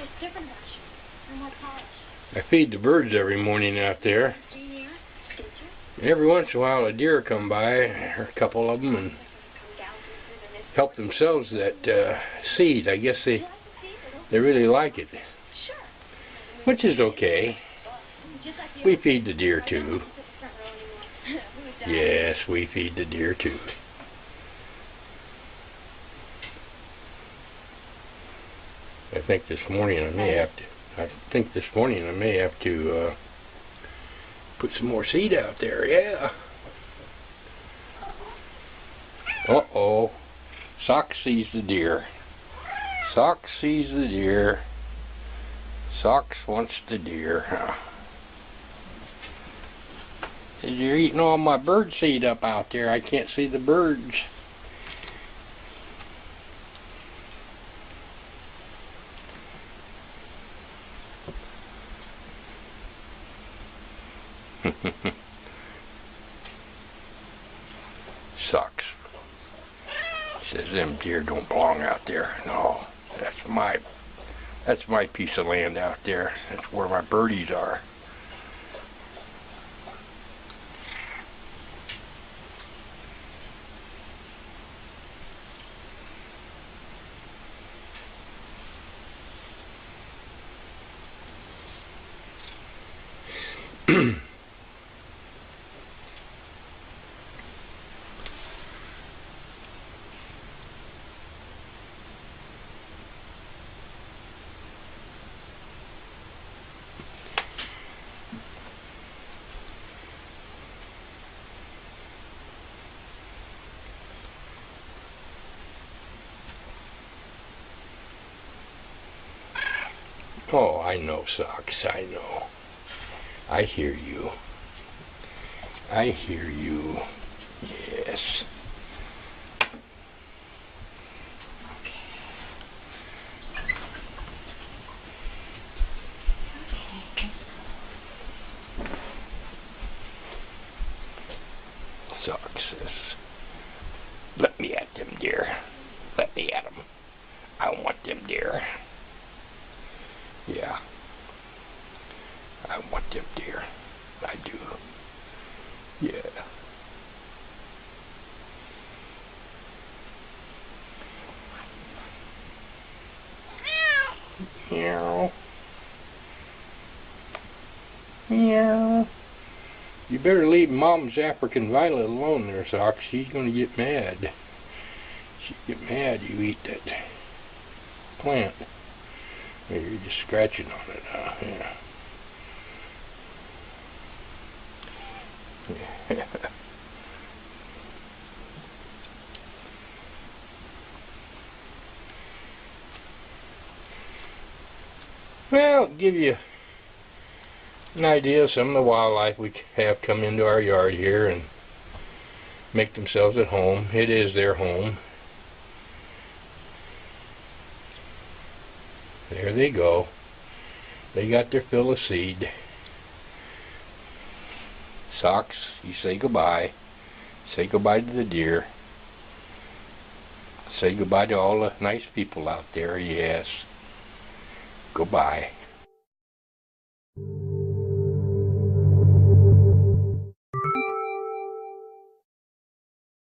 It's different about you. You're more polished. I feed the birds every morning out there. And every once in a while a deer come by, or a couple of them, and help themselves to that seed. I guess they really like it, which is okay. We feed the deer too. Yes, we feed the deer too. I think this morning I may have to put some more seed out there. Yeah. Uh-oh. Sock sees the deer. Sock sees the deer. Socks wants the deer. You're eating all my bird seed up out there. I can't see the birds. Sucks. Says them deer don't belong out there. No, that's my piece of land out there. That's where my birdies are. Oh, I know, Socks, I know. I hear you. I hear you. Yes. Socks says, let me at them deer. Let me at them. I want them deer. Yeah, I want them deer. I do. Yeah. Meow. Meow. You better leave Mom's African violet alone there, Socks. She's gonna get mad. She'll get mad you eat that plant. You're just scratching on it, huh? Yeah. Well, give you an idea of some of the wildlife we have come into our yard here and make themselves at home. It is their home. There they go. They got their fill of seed. Socks, you say goodbye. Say goodbye to the deer. Say goodbye to all the nice people out there, yes. Goodbye.